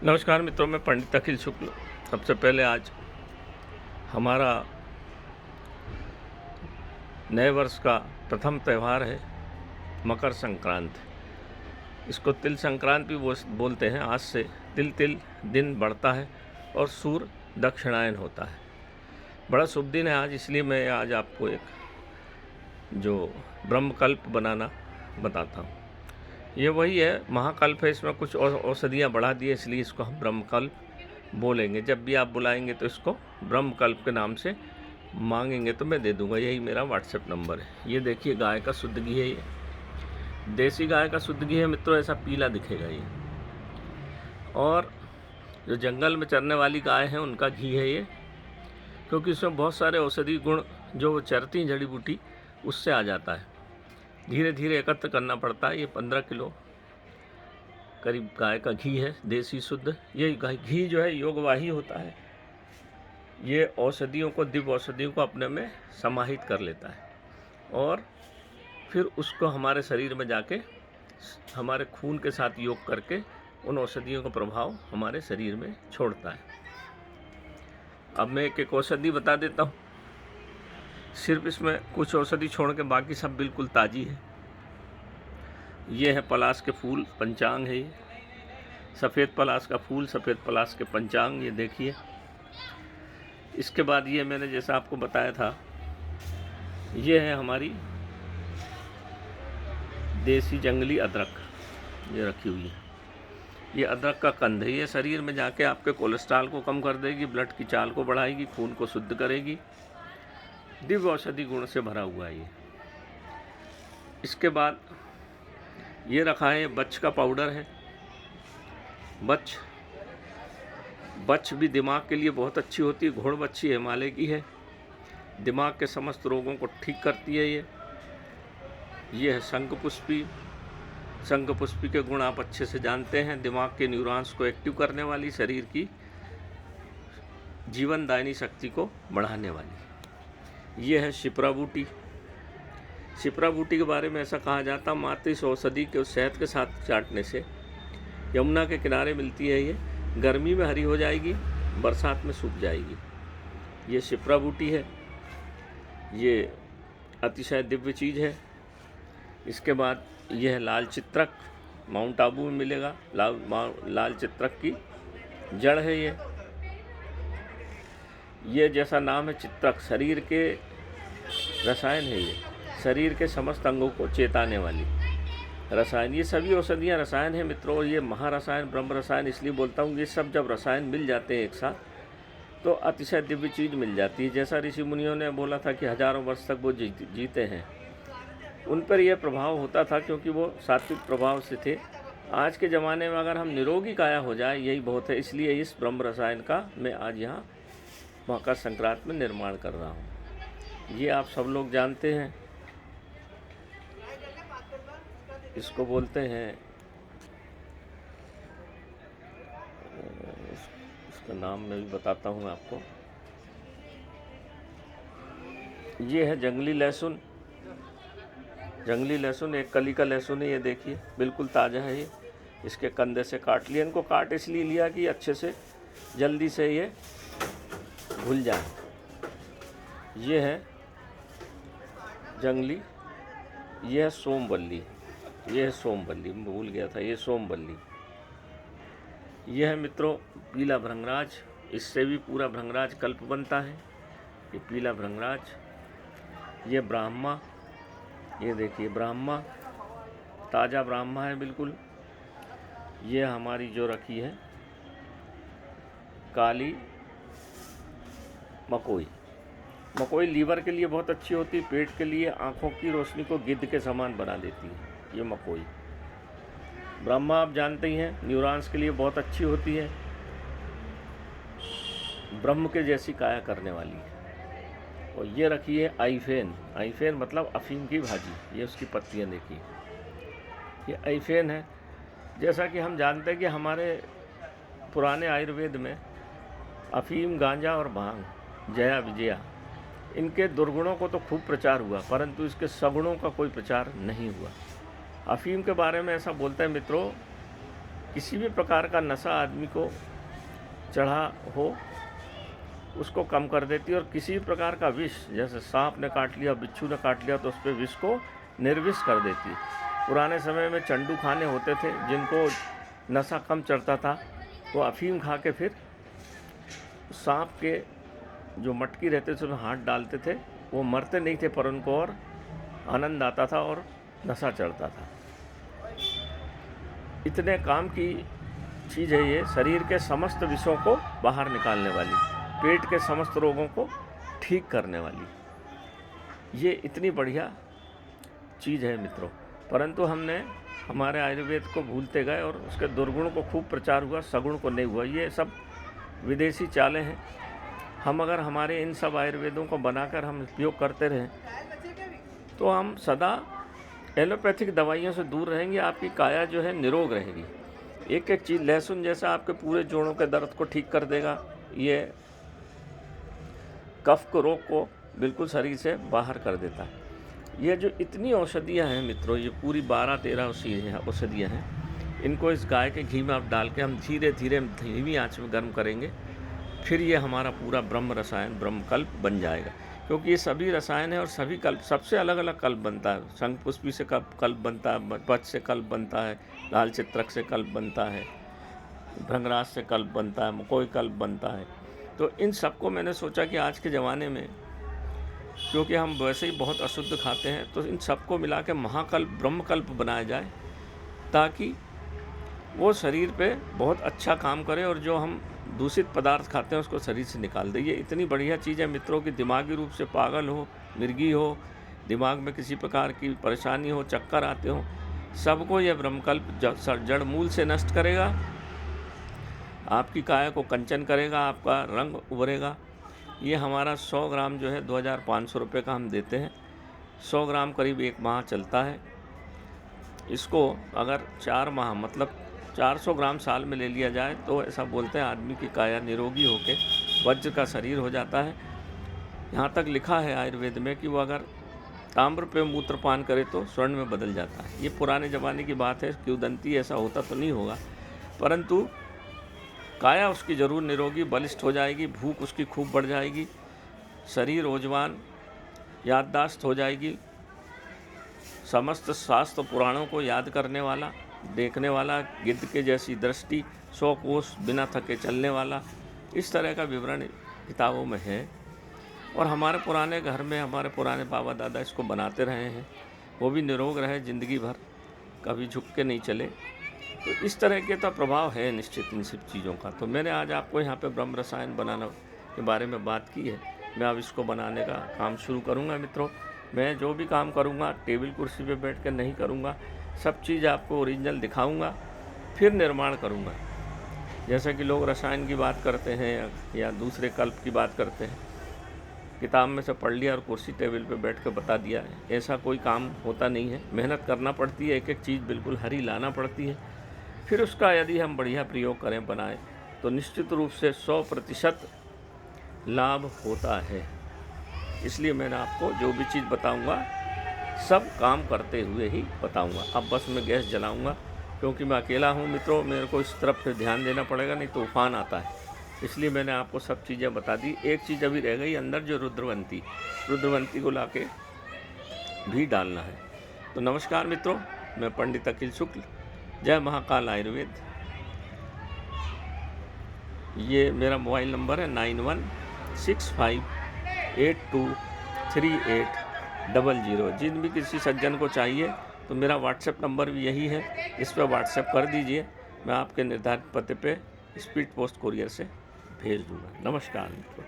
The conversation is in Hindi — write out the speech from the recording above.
नमस्कार मित्रों, मैं पंडित अखिल शुक्ल। सबसे पहले आज हमारा नए वर्ष का प्रथम त्यौहार है मकर संक्रांति। इसको तिल संक्रांति भी बोलते हैं। आज से तिल तिल दिन बढ़ता है और सूर्य दक्षिणायन होता है। बड़ा शुभ दिन है आज, इसलिए मैं आज आपको एक जो ब्रह्मकल्प बनाना बताता हूँ। ये वही है, महाकल्प है। इसमें कुछ औषधियाँ बढ़ा दी है, इसलिए इसको हम ब्रह्मकल्प बोलेंगे। जब भी आप बुलाएंगे तो इसको ब्रह्मकल्प के नाम से मांगेंगे तो मैं दे दूंगा। यही मेरा व्हाट्सएप नंबर है। ये देखिए, गाय का शुद्ध घी है। ये देसी गाय का शुद्ध घी है मित्रों। ऐसा पीला दिखेगा ये। और जो जंगल में चरने वाली गाय हैं उनका घी है ये, क्योंकि इसमें बहुत सारे औषधि गुण जो वो चरती जड़ी बूटी उससे आ जाता है। धीरे धीरे एकत्र करना पड़ता है। ये 15 किलो करीब गाय का घी है, देसी शुद्ध। ये घी जो है योगवाही होता है। ये औषधियों को, दिव्य औषधियों को अपने में समाहित कर लेता है और फिर उसको हमारे शरीर में जाके हमारे खून के साथ योग करके उन औषधियों का प्रभाव हमारे शरीर में छोड़ता है। अब मैं एक एक औषधि बता देता हूँ। सिर्फ इसमें कुछ औषधि छोड़ के बाकी सब बिल्कुल ताज़ी है। ये है पलाश के फूल, पंचांग है ये। सफ़ेद पलाश का फूल, सफ़ेद पलाश के पंचांग, ये देखिए। इसके बाद ये मैंने जैसा आपको बताया था, ये है हमारी देसी जंगली अदरक, ये रखी हुई है। ये अदरक का कंद है। ये शरीर में जाके आपके कोलेस्ट्रॉल को कम कर देगी, ब्लड की चाल को बढ़ाएगी, खून को शुद्ध करेगी। दिव्य औषधि गुण से भरा हुआ है ये। इसके बाद ये रखा है, बच का पाउडर है। बच भी दिमाग के लिए बहुत अच्छी होती है। घोड़ बच्छी हिमालय की है, दिमाग के समस्त रोगों को ठीक करती है ये है शंखपुष्पी। शंखपुष्पी के गुण आप अच्छे से जानते हैं। दिमाग के न्यूरॉन्स को एक्टिव करने वाली, शरीर की जीवनदायिनी शक्ति को बढ़ाने वाली। ये है शिप्रा बूटी। शिप्रा बूटी के बारे में ऐसा कहा जाता, मात्र इस औषधि के शहद के साथ चाटने से, यमुना के किनारे मिलती है ये, गर्मी में हरी हो जाएगी, बरसात में सूख जाएगी। ये शिप्रा बूटी है। ये अतिशय दिव्य चीज़ है। इसके बाद यह है लाल चित्रक, माउंट आबू में मिलेगा। लाल चित्रक की जड़ है ये जैसा नाम है चित्रक, शरीर के रसायन है ये, शरीर के समस्त अंगों को चेताने वाली रसायन। ये सभी औषधियाँ रसायन है मित्रों। ये महारसायन, ब्रह्म रसायन इसलिए बोलता हूँ। ये सब जब रसायन मिल जाते हैं एक साथ तो अतिशय दिव्य चीज़ मिल जाती है। जैसा ऋषि मुनियों ने बोला था कि हजारों वर्ष तक वो जीते हैं, उन पर यह प्रभाव होता था क्योंकि वो सात्विक प्रभाव से थे। आज के ज़माने में अगर हम निरोगी काया हो जाए, यही बहुत है। इसलिए इस ब्रह्म रसायन का मैं आज यहाँ मकर संक्रांति में निर्माण कर रहा हूँ। ये आप सब लोग जानते हैं। इसको बोलते हैं, इसका नाम मैं भी बताता हूँ आपको। ये है जंगली लहसुन। जंगली लहसुन एक कली का लहसुन है। ये देखिए, बिल्कुल ताज़ा है ये। इसके कंधे से काट लिया। इनको काट इसलिए लिया कि अच्छे से जल्दी से ये घुल जाए। ये है जंगली, ये है सोमवल्ली। ये है सोमवल्ली, मैं भूल गया था, ये सोमवल्ली। ये है मित्रों पीला भृंगराज। इससे भी पूरा भृंगराज कल्प बनता है। ये पीला भृंगराज। ये ब्राह्मा, ये देखिए ब्राह्मा, ताज़ा ब्राह्मा है बिल्कुल। ये हमारी जो रखी है काली मकोई। मकोई लीवर के लिए बहुत अच्छी होती है, पेट के लिए, आँखों की रोशनी को गिद्ध के समान बना देती है ये मकोई। ब्रह्मा आप जानते ही हैं, न्यूरॉन्स के लिए बहुत अच्छी होती है, ब्रह्म के जैसी काया करने वाली है। और ये रखी है आईफेन। आईफेन मतलब अफीम की भाजी। ये उसकी पत्तियाँ देखिए, ये आईफेन है। जैसा कि हम जानते हैं कि हमारे पुराने आयुर्वेद में अफीम, गांजा और भांग, जया विजया, इनके दुर्गुणों को तो खूब प्रचार हुआ, परंतु इसके सगुणों का कोई प्रचार नहीं हुआ। अफीम के बारे में ऐसा बोलते हैं मित्रों किसी भी प्रकार का नशा आदमी को चढ़ा हो उसको कम कर देती है, और किसी भी प्रकार का विष, जैसे सांप ने काट लिया, बिच्छू ने काट लिया, तो उस पर विष को निर्विष कर देती है। पुराने समय में चंडू खाने होते थे, जिनको नशा कम चढ़ता था वो अफीम खा के फिर सांप के जो मटकी रहते थे उसमें हाथ डालते थे, वो मरते नहीं थे पर उनको और आनंद आता था और नशा चढ़ता था। इतने काम की चीज़ है ये, शरीर के समस्त विषयों को बाहर निकालने वाली, पेट के समस्त रोगों को ठीक करने वाली, ये इतनी बढ़िया चीज़ है मित्रों। परंतु हमने हमारे आयुर्वेद को भूलते गए और उसके दुर्गुण को खूब प्रचार हुआ, सगुण को नहीं हुआ। ये सब विदेशी चालें हैं। हम अगर हमारे इन सब आयुर्वेदों को बनाकर हम उपयोग करते रहें तो हम सदा एलोपैथिक दवाइयों से दूर रहेंगे, आपकी काया जो है निरोग रहेगी। एक एक चीज़, लहसुन जैसा आपके पूरे जोड़ों के दर्द को ठीक कर देगा, ये कफ को, रोग को बिल्कुल शरीर से बाहर कर देता है। ये जो इतनी औषधियाँ हैं मित्रों, ये पूरी 12-13 औषधियाँ हैं, इनको इस गाय के घी में आप डाल के हम धीरे धीरे धीमी आंच में गर्म करेंगे, फिर ये हमारा पूरा ब्रह्म रसायन, ब्रह्मकल्प बन जाएगा। क्योंकि ये सभी रसायन है और सभी कल्प सबसे अलग अलग कल्प बनता है। शंखपुष्पी से कल्प बनता है, पच से कल्प बनता है, लाल चित्रक से कल्प बनता है, भृंगराज से कल्प बनता है, मकोई कल्प बनता है। तो इन सबको मैंने सोचा कि आज के ज़माने में, क्योंकि हम वैसे ही बहुत अशुद्ध खाते हैं, तो इन सबको मिला के महाकल्प, ब्रह्मकल्प बनाया जाए, ताकि वो शरीर पे बहुत अच्छा काम करे और जो हम दूषित पदार्थ खाते हैं उसको शरीर से निकाल दे। ये इतनी बढ़िया चीज़ है मित्रों कि दिमागी रूप से पागल हो, मिर्गी हो, दिमाग में किसी प्रकार की परेशानी हो, चक्कर आते हो, सबको यह ब्रह्मकल्प जड़ मूल से नष्ट करेगा, आपकी काया को कंचन करेगा, आपका रंग उभरेगा। ये हमारा 100 ग्राम जो है 2500 रुपये का हम देते हैं। 100 ग्राम करीब 1 माह चलता है। इसको अगर 4 माह मतलब 400 ग्राम साल में ले लिया जाए तो ऐसा बोलते हैं आदमी की काया निरोगी होके वज्र का शरीर हो जाता है। यहाँ तक लिखा है आयुर्वेद में कि वो अगर ताम्र पे मूत्रपान करे तो स्वर्ण में बदल जाता है। ये पुराने ज़माने की बात है, किंवदंती, ऐसा होता तो नहीं होगा, परंतु काया उसकी ज़रूर निरोगी, बलिष्ठ हो जाएगी, भूख उसकी खूब बढ़ जाएगी, शरीर ओजवान, याददाश्त हो जाएगी, समस्त शास्त्र पुराणों को याद करने वाला, देखने वाला, गिद्ध के जैसी दृष्टि, 100 कोस बिना थके चलने वाला, इस तरह का विवरण किताबों में है। और हमारे पुराने घर में हमारे पुराने बाबा दादा इसको बनाते रहे हैं, वो भी निरोग रहे ज़िंदगी भर, कभी झुक के नहीं चले। तो इस तरह के तो प्रभाव है निश्चित इन सब चीज़ों का। तो मैंने आज आपको यहाँ पे ब्रह्म रसायन बनाना के बारे में बात की है। मैं अब इसको बनाने का काम शुरू करूँगा मित्रों। मैं जो भी काम करूँगा टेबल कुर्सी पे बैठ कर नहीं करूँगा, सब चीज़ आपको ओरिजिनल दिखाऊँगा, फिर निर्माण करूँगा। जैसा कि लोग रसायन की बात करते हैं या दूसरे कल्प की बात करते हैं, किताब में से पढ़ लिया और कुर्सी टेबल पे बैठ कर बता दिया है, ऐसा कोई काम होता नहीं है। मेहनत करना पड़ती है, एक एक चीज़ बिल्कुल हरी लाना पड़ती है, फिर उसका यदि हम बढ़िया प्रयोग करें, बनाएं, तो निश्चित रूप से 100% लाभ होता है। इसलिए मैंने आपको जो भी चीज़ बताऊंगा सब काम करते हुए ही बताऊंगा। अब बस मैं गैस जलाऊंगा, क्योंकि मैं अकेला हूं मित्रों, मेरे को इस तरफ पे ध्यान देना पड़ेगा, नहीं तो तूफान आता है। इसलिए मैंने आपको सब चीज़ें बता दी। एक चीज़ अभी रह गई अंदर, जो रुद्रवंती को लाके भी डालना है। तो नमस्कार मित्रों, मैं पंडित अखिल शुक्ल, जय महाकाल आयुर्वेद। ये मेरा मोबाइल नंबर है 9165823800। जिन भी किसी सज्जन को चाहिए तो मेरा व्हाट्सएप नंबर भी यही है, इस पर व्हाट्सएप कर दीजिए, मैं आपके निर्धारित पते पे स्पीड पोस्ट कुरियर से भेज दूँगा। नमस्कार मित्रों।